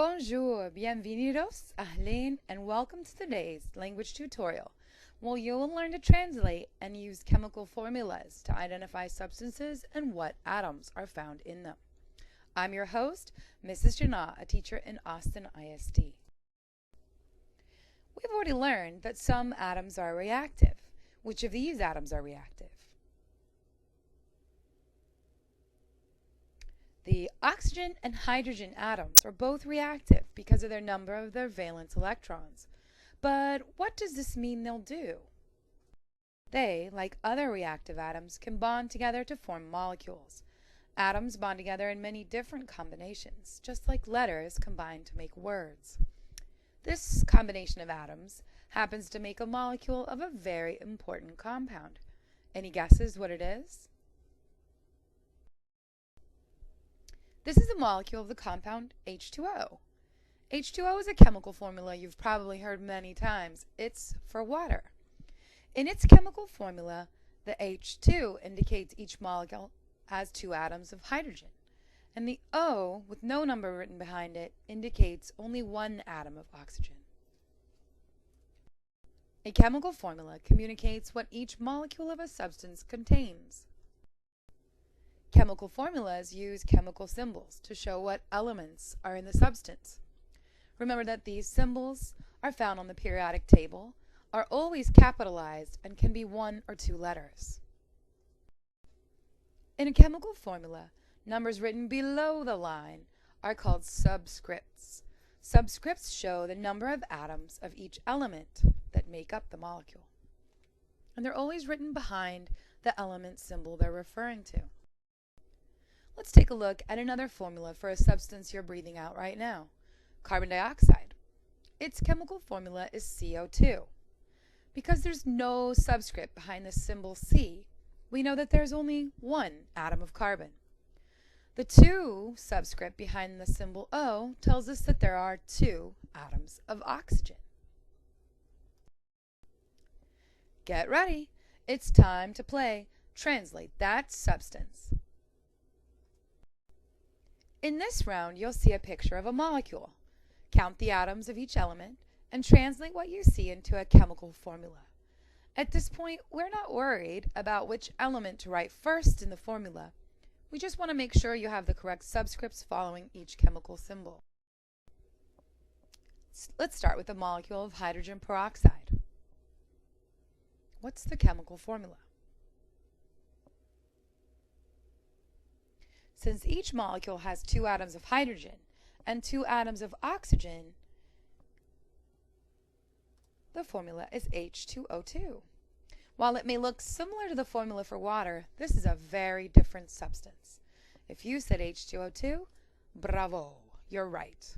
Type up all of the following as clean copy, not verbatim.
Bonjour, bienvenidos, ahlen, and welcome to today's language tutorial, where you will learn to translate and use chemical formulas to identify substances and what atoms are found in them. I'm your host, Mrs. Jana, a teacher in Austin ISD. We've already learned that some atoms are reactive. Which of these atoms are reactive? The oxygen and hydrogen atoms are both reactive because of their number of their valence electrons. But what does this mean they'll do? They, like other reactive atoms, can bond together to form molecules. Atoms bond together in many different combinations, just like letters combine to make words. This combination of atoms happens to make a molecule of a very important compound. Any guesses what it is? This is a molecule of the compound H2O. H2O is a chemical formula you've probably heard many times. It's for water. In its chemical formula, the H2 indicates each molecule has two atoms of hydrogen, and the O, with no number written behind it, indicates only one atom of oxygen. A chemical formula communicates what each molecule of a substance contains. Chemical formulas use chemical symbols to show what elements are in the substance. Remember that these symbols are found on the periodic table, are always capitalized, and can be one or two letters. In a chemical formula, numbers written below the line are called subscripts. Subscripts show the number of atoms of each element that make up the molecule. And they're always written behind the element symbol they're referring to. Let's take a look at another formula for a substance you're breathing out right now, carbon dioxide. Its chemical formula is CO2. Because there's no subscript behind the symbol C, we know that there's only one atom of carbon. The 2 subscript behind the symbol O tells us that there are 2 atoms of oxygen. Get ready. It's time to play Translate That Substance. In this round, you'll see a picture of a molecule. Count the atoms of each element and translate what you see into a chemical formula. At this point, we're not worried about which element to write first in the formula. We just want to make sure you have the correct subscripts following each chemical symbol. Let's start with the molecule of hydrogen peroxide. What's the chemical formula? Since each molecule has 2 atoms of hydrogen and 2 atoms of oxygen, the formula is H2O2. While it may look similar to the formula for water, this is a very different substance. If you said H2O2, bravo, you're right.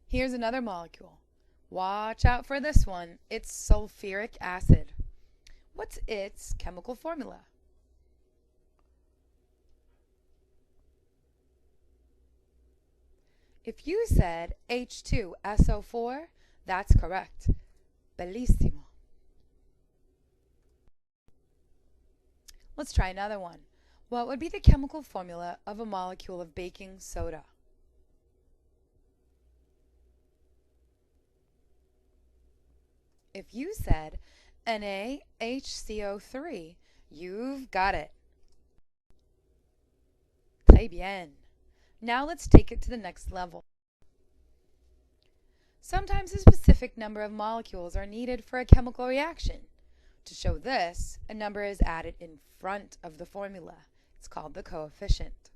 Here's another molecule. Watch out for this one. It's sulfuric acid. What's its chemical formula? If you said H2SO4, that's correct. Bellissimo. Let's try another one. What would be the chemical formula of a molecule of baking soda? If you said NaHCO3, you've got it. Très bien. Now let's take it to the next level. Sometimes a specific number of molecules are needed for a chemical reaction. To show this, a number is added in front of the formula. It's called the coefficient.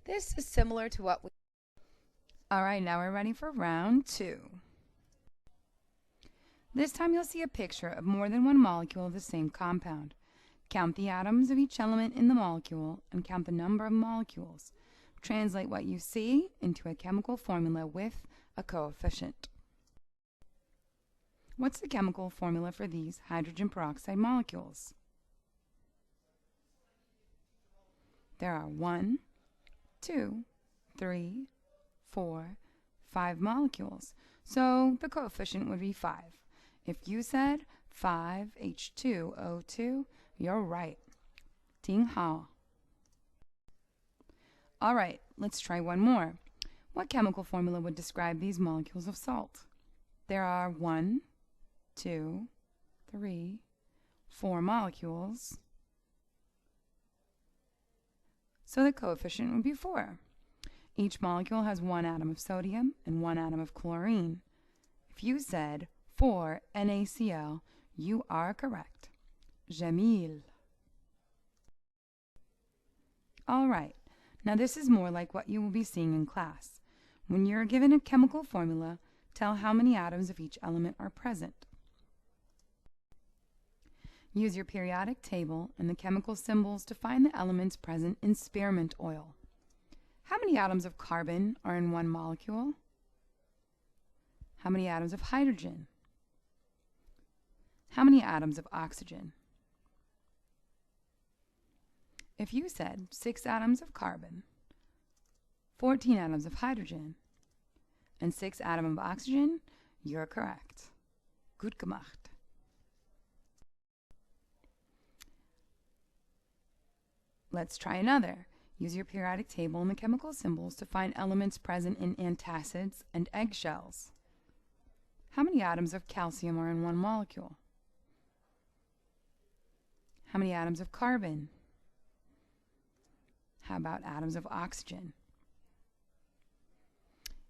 This is similar to what we... Alright, now we're ready for round 2. This time you'll see a picture of more than one molecule of the same compound. Count the atoms of each element in the molecule and count the number of molecules. Translate what you see into a chemical formula with a coefficient. What's the chemical formula for these hydrogen peroxide molecules? There are 1, 2, 3, 4, 5 molecules, so the coefficient would be 5. If you said 5H2O2, you're right. 挺好. All right, let's try one more. What chemical formula would describe these molecules of salt? There are 1, 2, 3, 4 molecules, so the coefficient would be 4. Each molecule has 1 atom of sodium and 1 atom of chlorine. If you said 4 NaCl, you are correct. Jamil. All right, now this is more like what you will be seeing in class. When you're given a chemical formula, tell how many atoms of each element are present. Use your periodic table and the chemical symbols to find the elements present in spearmint oil. How many atoms of carbon are in one molecule? How many atoms of hydrogen? How many atoms of oxygen? If you said 6 atoms of carbon, 14 atoms of hydrogen, and 6 atoms of oxygen, you're correct. Gut gemacht. Let's try another. Use your periodic table and the chemical symbols to find elements present in antacids and eggshells. How many atoms of calcium are in one molecule? How many atoms of carbon? How about atoms of oxygen?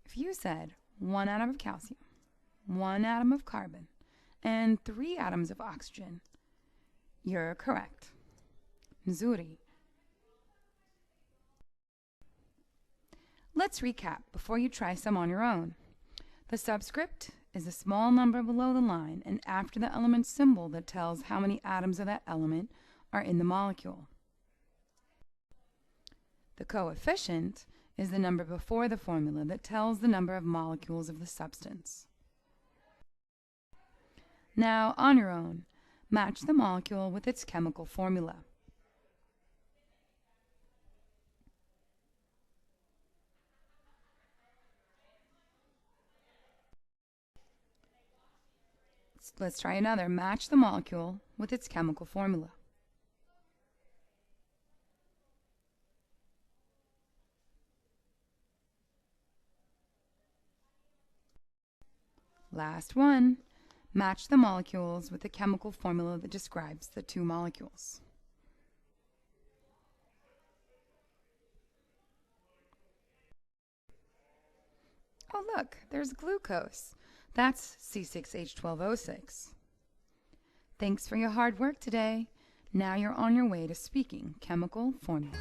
If you said 1 atom of calcium, 1 atom of carbon, and 3 atoms of oxygen, you're correct. Nzuri. Let's recap before you try some on your own. The subscript is a small number below the line and after the element symbol that tells how many atoms of that element are in the molecule. The coefficient is the number before the formula that tells the number of molecules of the substance. Now, on your own, match the molecule with its chemical formula. Let's try another. Match the molecule with its chemical formula. Last one. Match the molecules with the chemical formula that describes the two molecules. Oh look, there's glucose. That's C6H12O6. Thanks for your hard work today. Now you're on your way to speaking chemical formulas.